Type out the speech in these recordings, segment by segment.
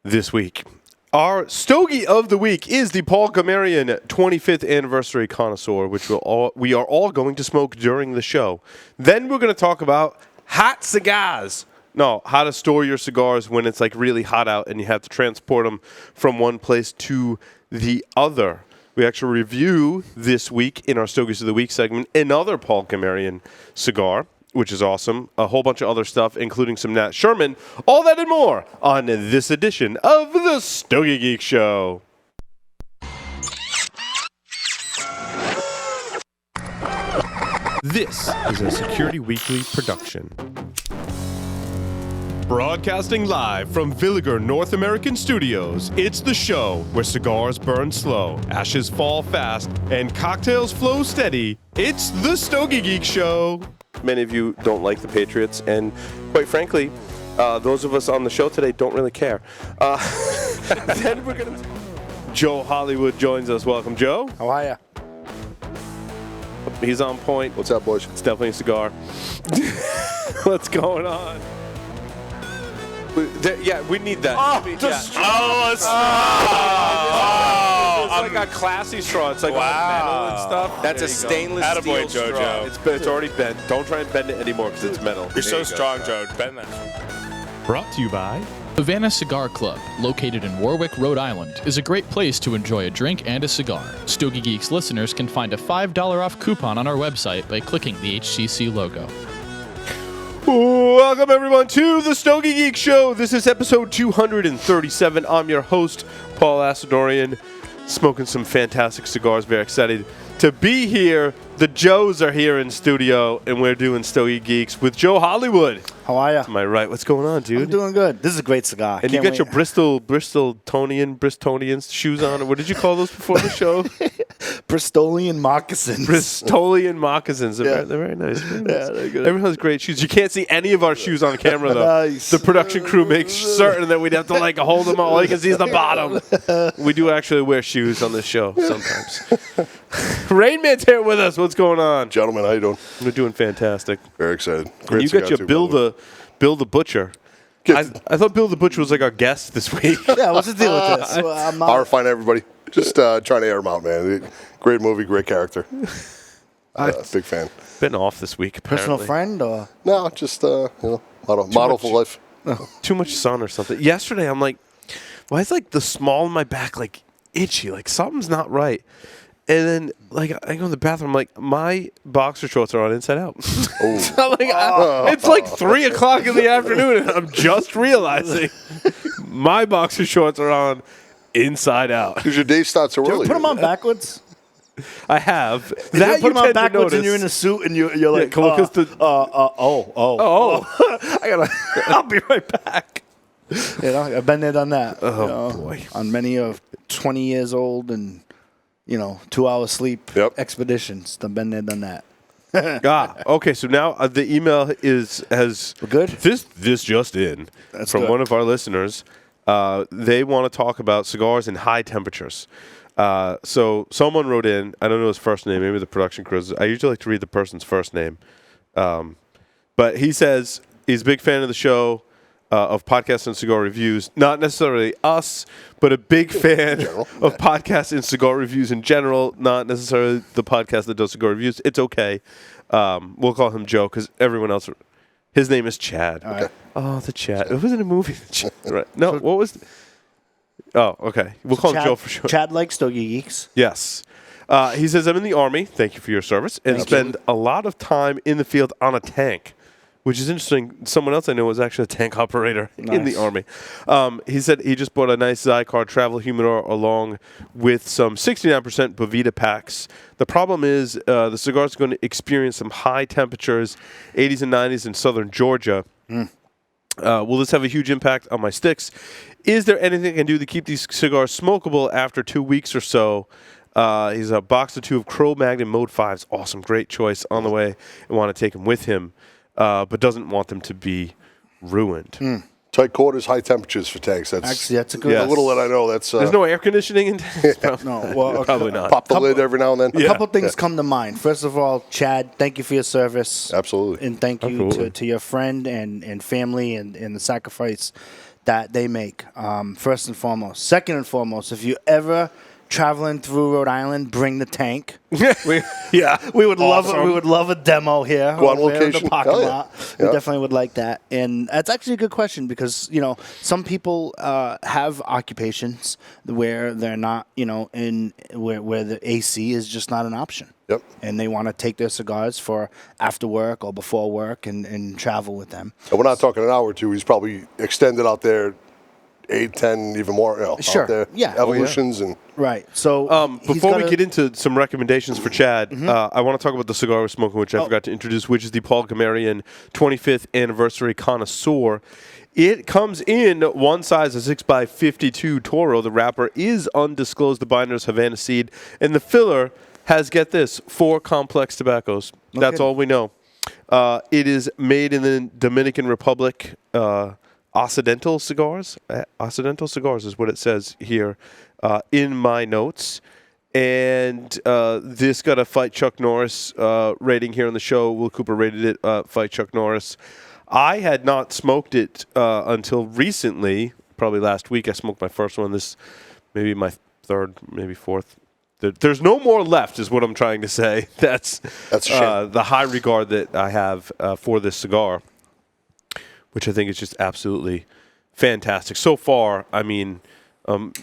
this week. Our Stogie of the Week is the Paul Gamarian 25th Anniversary Connoisseur, which we are all going to smoke during the show. Then we're going to talk about hot cigars. No, how to store your cigars when it's like really hot out and you have to transport them from one place to the other. We actually review this week in our Stogies of the Week segment another Paul Gamarian cigar, which is awesome. A whole bunch of other stuff, including some Nat Sherman. All that and more on this edition of the Stogie Geek Show. This is a Security Weekly production. Broadcasting live from Villiger North American Studios, it's the show where cigars burn slow, ashes fall fast, and cocktails flow steady. It's the Stogie Geek Show. Many of you don't like the Patriots, and quite frankly, those of us on the show today don't really care. Then we're gonna. Joe Hollywood joins us. Welcome, Joe. How are ya? He's on point. What's up, boys? It's definitely a cigar. What's going on? Yeah, we need that. It's like a classy straw. It's like all metal and stuff. That's a stainless Attaboy, steel JoJo. straw. It's already bent. Don't try and bend it anymore because it's metal. You're so strong, Joe. Bend that. Brought to you by Havana Cigar Club, located in Warwick, Rhode Island, is a great place to enjoy a drink and a cigar. Stogie Geeks listeners can find a $5 off coupon on our website by clicking the HCC logo. Welcome, everyone, to the Stogie Geek Show. This is episode 237. I'm your host, Paul Asadorian, smoking some fantastic cigars. Very excited to be here. The Joes are here in studio, and we're doing Stogie Geeks with Joe Hollywood. How are ya? Am I right? What's going on, dude? I'm doing good. This is a great cigar. And you got your Bristolian shoes on. What did you call those before the show? Bristolian moccasins. Bristolian moccasins. They're very nice. Very nice. Yeah, they're good. Everyone has great shoes. You can't see any of our shoes on camera, though. Nice. The production crew makes certain that we'd have to hold them all. All you can see is the bottom. We do actually wear shoes on this show sometimes. Rain Man's here with us. What's going on? Gentlemen, how you doing? We're doing fantastic. Very excited. And you got your Bill the Butcher. I thought Bill the Butcher was like our guest this week. Yeah, what's the deal with this? I'm not, Horrifying everybody. Just trying to air him out, man. Great movie, great character. Big fan. Been off this week, apparently. personal friend or? No, just model for life. Too much sun or something. Yesterday, I'm like, why is like the small of my back like itchy? Like something's not right. And then, like, I go in the bathroom, like, my boxer shorts are on inside out. So, it's like 3 o'clock in the afternoon, and I'm just realizing my boxer shorts are on inside out. Because your day starts so early. Put them on backwards. I have. That put them on backwards and you're in a suit and you're like, I gotta, I'll be right back. I've been there, done that. Oh, boy. On many of 20 years old and 2 hours sleep expeditions. I've been there, done that. Okay. So now the email has We're good. This just in from good. one of our listeners. They want to talk about cigars in high temperatures. So someone wrote in. I don't know his first name. Maybe the production crew. I usually like to read the person's first name. But he says he's a big fan of the show. Of podcasts and cigar reviews, not necessarily us, but a big fan of podcasts and cigar reviews in general, not necessarily the podcast that does cigar reviews. It's okay. We'll call him Joe because everyone else, his name is Chad. Right. Oh, the Chad. It was in a movie. Right. No, what was Oh, okay. We'll call him Joe for sure. Chad likes Stogie Geeks. Yes. He says, I'm in the Army. Thank you for your service. And spend a lot of time in the field on a tank. Which is interesting. Someone else I know was actually a tank operator in the Army. He said he just bought a nice Zycar Travel Humidor along with some 69% Bovita packs. The problem is the cigar is going to experience some high temperatures, 80s and 90s in southern Georgia. Will this have a huge impact on my sticks? Is there anything I can do to keep these cigars smokable after 2 weeks or so? He's a box or two of Cro-Magnon Mode 5s. Awesome. Great choice on the way. And want to take them with him. But doesn't want them to be ruined. Tight quarters, high temperatures for tanks. Actually, that's a good. A little that I know. That's there's no air conditioning in tanks. Probably not. Pop the lid every now and then. A couple things come to mind. First of all, Chad, thank you for your service. Absolutely. And thank you to your friend and family and the sacrifice that they make, first and foremost. Second and foremost, if you ever traveling through Rhode Island, bring the tank. We would love a demo here. Go on over there in location. the parking Hell yeah. lot. We definitely would like that. And that's actually a good question because, some people have occupations where they're not, where the AC is just not an option. Yep. And they want to take their cigars for after work or before work and travel with them. And we're not talking an hour or two. He's probably extended out there 8, 10, even more. Sure. Out there. Yeah. Evolutions and Right. So before we get into some recommendations for Chad, I want to talk about the cigar we're smoking, which I forgot to introduce, which is the Paul Gamarian 25th Anniversary Connoisseur. It comes in one size, a 6x52 Toro. The wrapper is undisclosed. The binder's Havana Seed. And the filler has, get this, 4 complex tobaccos. That's all we know. It is made in the Dominican Republic. Occidental Cigars. Occidental Cigars is what it says here in my notes. And this got a Fight Chuck Norris rating here on the show. Will Cooper rated it Fight Chuck Norris. I had not smoked it until recently, probably last week. I smoked my first one. This maybe my third, maybe fourth. There's no more left is what I'm trying to say. That's a shame. the high regard that I have for this cigar, which I think is just absolutely fantastic. So far, I mean,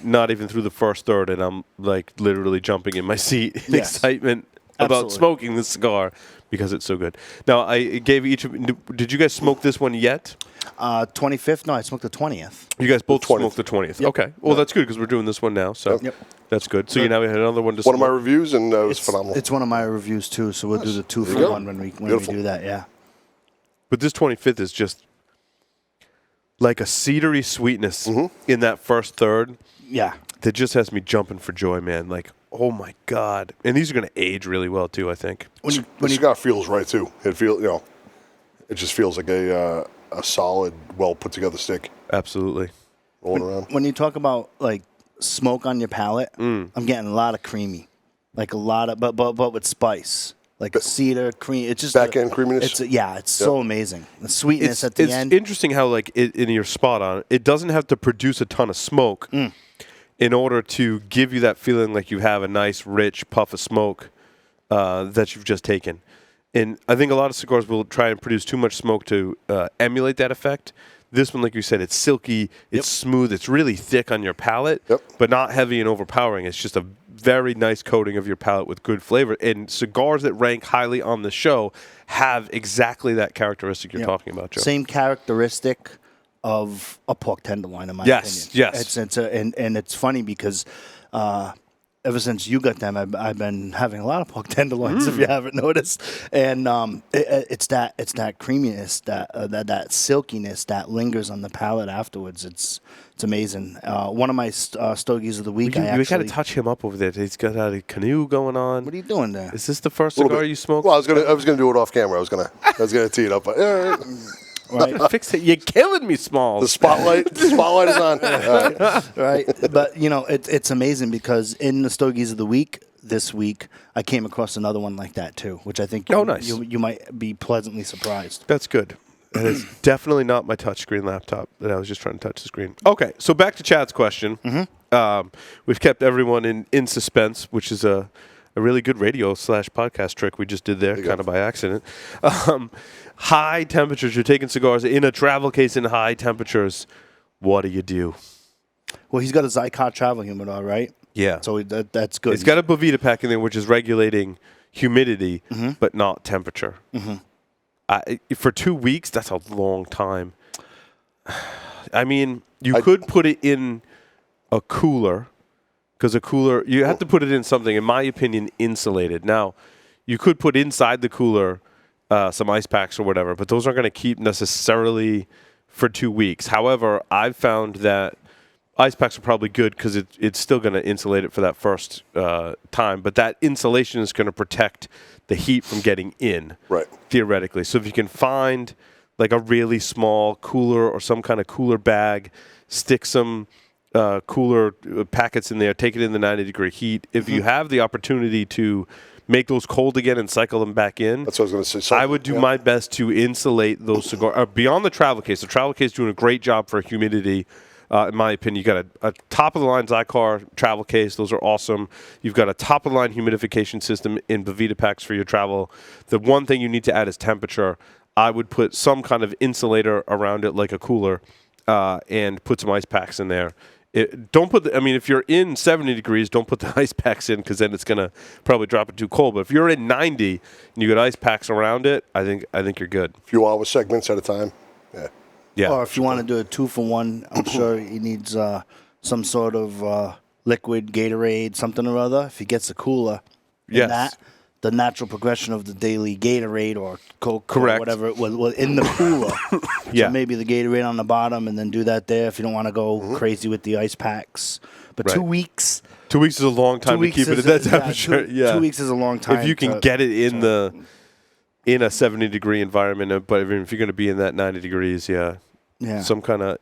not even through the first third, and I'm like literally jumping in my seat in excitement about smoking this cigar because it's so good. Now, I gave each of did you guys smoke this one yet? 25th? No, I smoked the 20th. You guys both smoked the 20th. Yep. Okay. Well, that's good because we're doing this one now. So that's good. So you now have another one to one smoke. of my reviews, and it was phenomenal. It's one of my reviews, too, so we'll do the 2 for 1 when we do that, yeah. But this 25th is just like a cedary sweetness in that first third. Yeah. That just has me jumping for joy, man. Like, oh my God. And these are going to age really well, too, I think. The cigar feels right, too. It it just feels like a solid, well put together stick. Absolutely. Rolling around. When you talk about like smoke on your palate, I'm getting a lot of creamy, like a lot of, but with spice, like cedar cream. It's just back end creaminess. It's so amazing. The sweetness at the end. It's interesting how like in your spot on it doesn't have to produce a ton of smoke in order to give you that feeling like you have a nice rich puff of smoke that you've just taken. And I think a lot of cigars will try and produce too much smoke to emulate that effect. This one, like you said, it's silky, it's smooth, it's really thick on your palate, but not heavy and overpowering. It's just a very nice coating of your palate with good flavor. And cigars that rank highly on the show have exactly that characteristic you're talking about, Joe. Same characteristic of a pork tenderloin, in my opinion. Yes. And it's funny because ever since you got them, I've been having a lot of pork tenderloins, if you haven't noticed. And it's that creaminess, that silkiness that lingers on the palate afterwards. It's amazing. One of my stogies of the week. You got to touch him up over there. He's got a canoe going on. What are you doing there? Is this the first cigar you smoked? Well, I was gonna do it off camera. I was gonna tee it up. But, Right. Fix it. You're killing me, Smalls. The spotlight is on. Right. But, it's amazing because in the Stogies of the Week this week, I came across another one like that, too, which I think nice. you might be pleasantly surprised. That's good. And it's definitely not my touchscreen laptop that I was just trying to touch the screen. Okay, so back to Chad's question. We've kept everyone in suspense, which is a really good radio/podcast trick we just did there, kind of by accident. High temperatures. You're taking cigars in a travel case in high temperatures. What do you do? Well, he's got a Zycod travel humidor, right? Yeah. So that's good. It's got a Bovita pack in there, which is regulating humidity, but not temperature. For 2 weeks, that's a long time. I mean, you could put it in a cooler, because a cooler, you have to put it in something, in my opinion, insulated. Now, you could put inside the cooler some ice packs or whatever, but those aren't going to keep necessarily for 2 weeks. However, I've found that ice packs are probably good because it's still going to insulate it for that first time, but that insulation is going to protect the heat from getting in, theoretically. So if you can find like a really small cooler or some kind of cooler bag, stick some cooler packets in there, take it in the 90-degree heat. If you have the opportunity to make those cold again and cycle them back in. That's what I was going to say. I would do my best to insulate those cigars beyond the travel case. The travel case is doing a great job for humidity. In my opinion, you got a top-of-the-line Zycar travel case. Those are awesome. You've got a top-of-the-line humidification system in Bovita packs for your travel. The one thing you need to add is temperature. I would put some kind of insulator around it, like a cooler, and put some ice packs in there. If you're in 70 degrees, don't put the ice packs in because then it's going to probably drop it too cold. But if you're in 90 and you got ice packs around it, I think you're good. A few hour segments at a time. Yeah. Or if you want to do a 2-for-1, I'm sure he needs some sort of liquid Gatorade, something or other. If he gets a cooler, Yes. the natural progression of the daily Gatorade or Coke Correct. or whatever it was in the cooler. Yeah. So maybe the Gatorade on the bottom and then do that there if you don't want to go crazy with the ice packs. But Right. 2 weeks. 2 weeks is a long time to keep it at that temperature. 2 weeks is a long time. If you can get it in a 70-degree environment, but if you're going to be in that 90 degrees, some kind of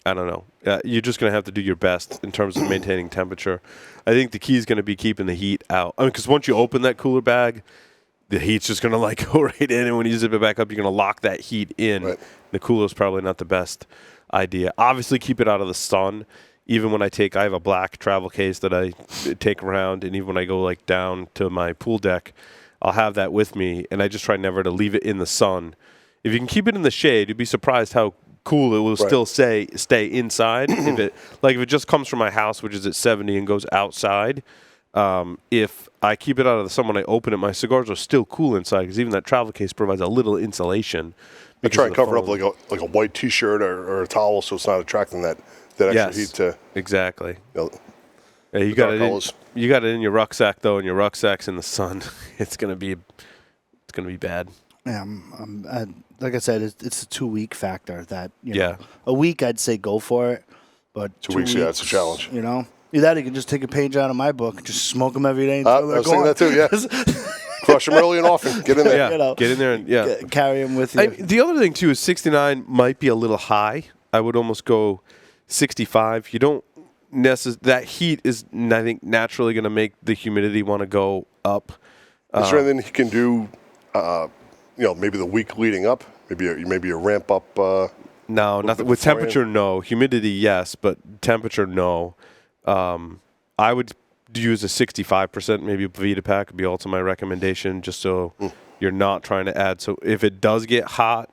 I don't know. You're just going to have to do your best in terms of maintaining temperature. I think the key is going to be keeping the heat out. Because once you open that cooler bag, the heat's just going to go right in, and when you zip it back up, you're going to lock that heat in. Right. The cooler is probably not the best idea. Obviously, keep it out of the sun. Even when I have a black travel case that I take around, and even when I go down to my pool deck, I'll have that with me, and I just try never to leave it in the sun. If you can keep it in the shade, you'd be surprised how cool it will still stay inside. if it just comes from my house, which is at 70, and goes outside, if I keep it out of the sun when I open it, my cigars are still cool inside because even that travel case provides a little insulation. I try and cover it up like a white T-shirt or a towel so it's not attracting that extra heat to exactly. You got it in your rucksack though, and your rucksack's in the sun. It's gonna be bad. Yeah, like I said, it's a 2 week factor. That a week I'd say go for it, but 2 weeks, it's a challenge. Either you can just take a page out of my book and just smoke them every day. I was thinking that too. Yeah, crush them early and often. Get in there. Get in there and carry them with you. The other thing too is 69 might be a little high. I would almost go 65. You don't that heat is, I think, naturally going to make the humidity want to go up. Is there anything he can do? Maybe the week leading up, maybe a ramp up. No, nothing with temperature. No, humidity, yes, but temperature, no. I would use a 65%, maybe a Bovita pack would be also my recommendation, just so you're not trying to add. So if it does get hot,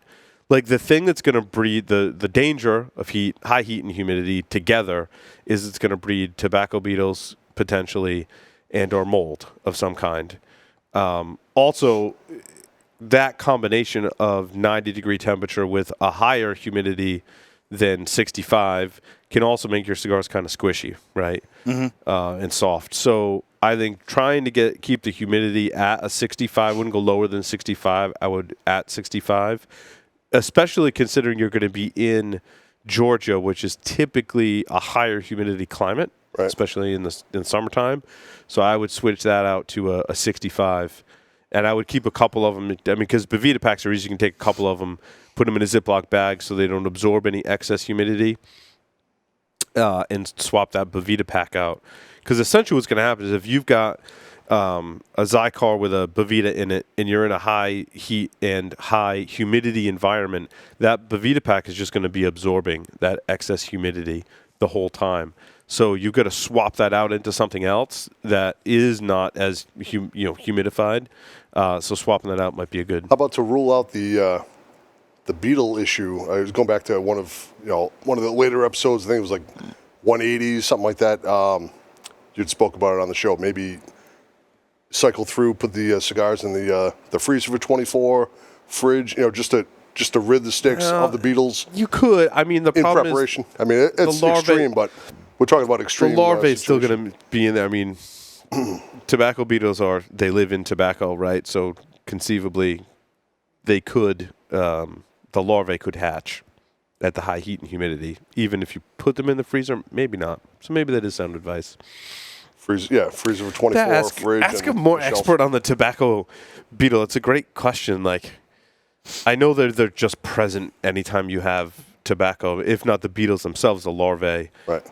the thing that's going to breed the danger of high heat and humidity together is it's going to breed tobacco beetles potentially and or mold of some kind. Also, that combination of 90-degree temperature with a higher humidity than 65 can also make your cigars kind of squishy, right? And soft. So I think trying to keep the humidity at a 65, wouldn't go lower than 65. I would at 65, especially considering you're going to be in Georgia, which is typically a higher humidity climate, especially in the summertime. So I would switch that out to a 65. And I would keep a couple of them. Because Bovita packs are easy. You can take a couple of them, put them in a Ziploc bag so they don't absorb any excess humidity, and swap that Bovita pack out. Because essentially what's going to happen is if you've got a Zycar with a Bovita in it and you're in a high heat and high humidity environment, that Bovita pack is just going to be absorbing that excess humidity the whole time. So you've got to swap that out into something else that is not as humidified. So swapping that out might be a good. How about to rule out the beetle issue? I was going back to one of the later episodes. I think it was like 180, something like that. You'd spoke about it on the show. Maybe cycle through, put the cigars in the freezer for 24, fridge. Just to rid the sticks of the beetles. You could. I mean, the problem in preparation. It's extreme, but we're talking about extreme. The larvae is still going to be in there. I mean, tobacco beetles they live in tobacco, right? So conceivably, they could, the larvae could hatch at the high heat and humidity. Even if you put them in the freezer, maybe not. So maybe that is sound advice. Freezer for 24, fridge. Ask a more expert on the tobacco beetle. It's a great question. I know they're just present anytime you have tobacco, if not the beetles themselves, the larvae. Right.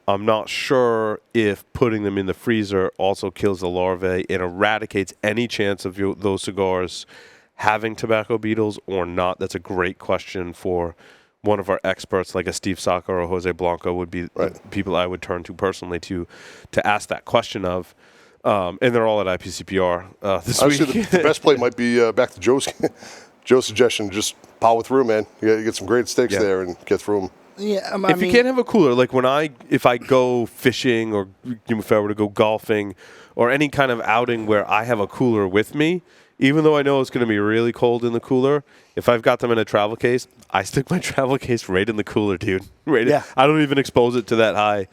I'm not sure if putting them in the freezer also kills the larvae and eradicates any chance of those cigars having tobacco beetles or not. That's a great question for one of our experts, like a Steve Saka or Jose Blanco, would be the people I would turn to personally to ask that question of. And they're all at IPCPR this Honestly, week. the best play might be back to Joe's suggestion. Just power through, man. You get some great steaks there and get through them. Yeah, If you can't have a cooler, like if I go fishing or if I were to go golfing or any kind of outing where I have a cooler with me, even though I know it's going to be really cold in the cooler, if I've got them in a travel case, I stick my travel case right in the cooler, dude. I don't even expose it to that high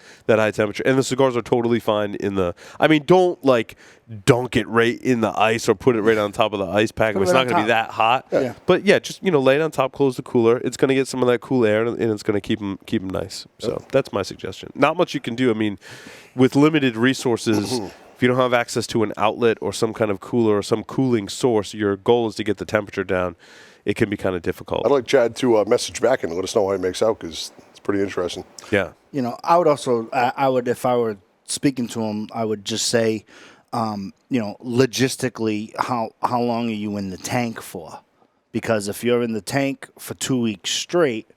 temperature. And the cigars are totally fine in the. I mean, don't like dunk it right in the ice or put it right on top of the ice pack. It's not going to be that hot. Yeah. But yeah, just lay it on top, close the cooler. It's going to get some of that cool air, and it's going to keep them nice. So that's my suggestion. Not much you can do. I mean, with limited resources. If you don't have access to an outlet or some kind of cooler or some cooling source, your goal is to get the temperature down. It can be kind of difficult. I'd like Chad to message back and let us know how he makes out because it's pretty interesting. Yeah. I would also, I would, if I were speaking to him, I would just say, logistically, how long are you in the tank for? Because if you're in the tank for 2 weeks straight,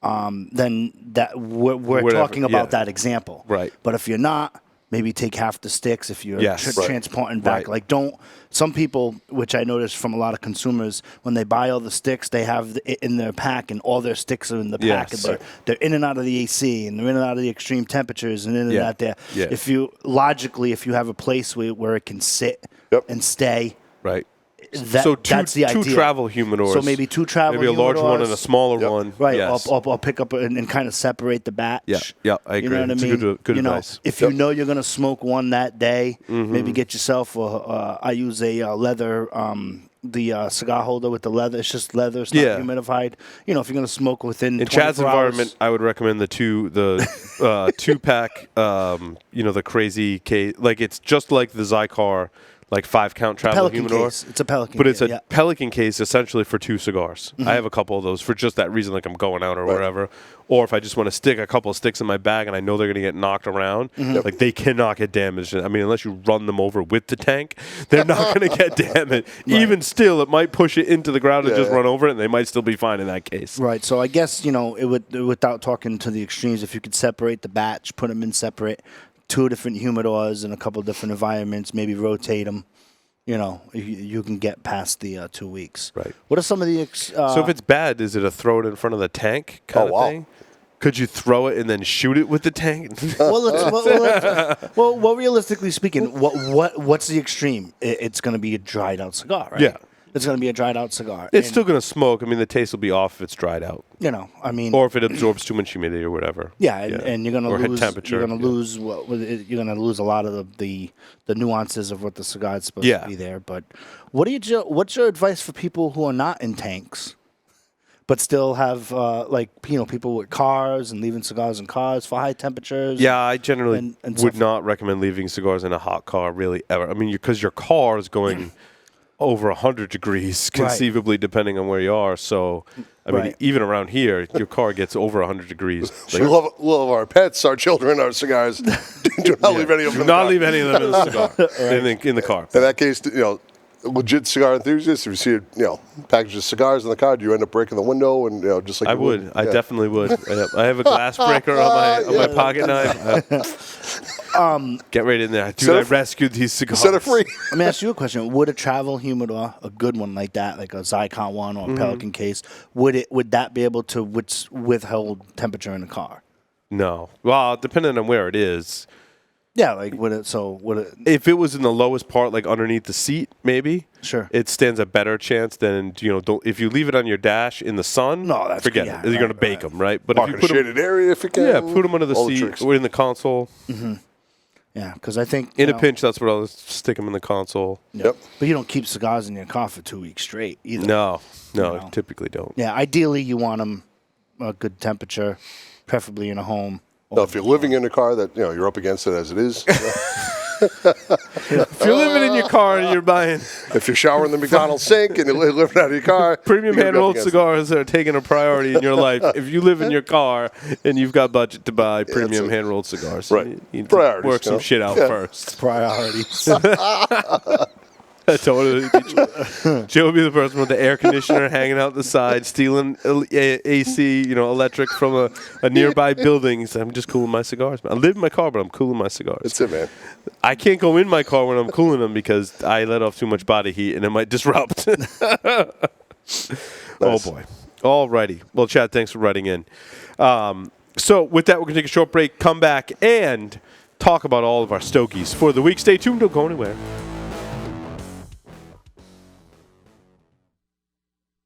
then that we're talking about that example. Right. But if you're not, maybe take half the sticks if you're transporting back. Right. Like, some people, which I noticed from a lot of consumers, when they buy all the sticks, they have it in their pack, and all their sticks are in the pack. Yes. And they're in and out of the AC, and they're in and out of the extreme temperatures, and in and out there. Yeah. If you have a place where it can sit and stay, right. that's the idea. 2 travel humidors. So maybe 2 travel maybe a large one and a smaller one. Right. Yes. I'll pick up and kind of separate the batch. Yeah, I agree. You know what it's I mean? Good advice. If you know you're going to smoke one that day, maybe get yourself I use a leather, the cigar holder with the leather. It's just leather. It's not humidified. If you're going to smoke within 24 Chad's environment, I would recommend the 2-pack, the crazy case. Like, it's just like the Zycar, like 5-count travel humidor. Case. It's a Pelican But case. it's a Pelican case essentially for 2 cigars. I have a couple of those for just that reason, like I'm going out or wherever. Or if I just want to stick a couple of sticks in my bag and I know they're going to get knocked around, like they cannot get damaged. I mean, unless you run them over with the tank, they're not going to get damaged. Even still, it might push it into the ground and just run over it, and they might still be fine in that case. Right. So I guess, without talking to the extremes, if you could separate the batch, put them in separate, 2 different humidors in a couple different environments, maybe rotate them. You can get past the 2 weeks. Right. What are some of the... so if it's bad, is it a throw it in front of the tank kind of thing? Could you throw it and then shoot it with the tank? well, realistically speaking, what's the extreme? It's going to be a dried out cigar, right? Yeah. It's going to be a dried out cigar. It's still going to smoke. I mean, the taste will be off if it's dried out. Or if it absorbs too much humidity or whatever. Yeah, and you're going to lose temperature. You're going to lose you're going to lose a lot of the nuances of what the cigar is supposed to be there. But what's your advice for people who are not in tanks, but still have people with cars and leaving cigars in cars for high temperatures? Yeah, I generally would not recommend leaving cigars in a hot car really ever. I mean, because your car is going over 100 degrees, conceivably, depending on where you are. So, I mean, even around here, your car gets over 100 degrees. We love our pets, our children, our cigars. Do not leave any of them. Do not leave any of them in the cigar, in the car. In that case, legit cigar enthusiasts, if you see a package of cigars in the car, do you end up breaking the window and just like I would. I definitely would. I have a glass breaker on my pocket knife. Get right in there. Dude, I rescued these cigars. Set it free. Let me ask you a question. Would a travel humidor, a good one like that, like a Zycon one or a Pelican case, would that be able to withhold temperature in the car? No. Well, depending on where it is. Yeah, like would it? If it was in the lowest part, like underneath the seat, maybe. Sure. It stands a better chance than if you leave it on your dash in the sun. No, forget it. You're going to bake them, right? But Park if you in a shaded area if you can. Yeah, put them under the seat or in the console. Mm-hmm. Yeah, because I think in a pinch, that's what I'll stick them in the console. Yep. But you don't keep cigars in your car for 2 weeks straight either. No, typically don't. Yeah, ideally you want them a good temperature, preferably in a home. Now, if you're living in a car that you're up against it as it is, If you're living in your car and you're buying If you're showering the McDonald's sink and you're living out of your car, premium you're gonna be up hand-rolled against it. cigars that are taking a priority in your life, if you live in your car and you've got budget to buy premium hand-rolled cigars, Right. you need Priorities, to work some you know? shit out Yeah. first. Priorities. Totally. Joe would be the person with the air conditioner hanging out the side, stealing AC, electric from a nearby building. So I'm just cooling my cigars. I live in my car, but I'm cooling my cigars. That's it, man. I can't go in my car when I'm cooling them because I let off too much body heat and it might disrupt. Oh, boy. All righty. Well, Chad, thanks for writing in. So with that, we're going to take a short break, come back, and talk about all of our Stogies for the week. Stay tuned. Don't go anywhere.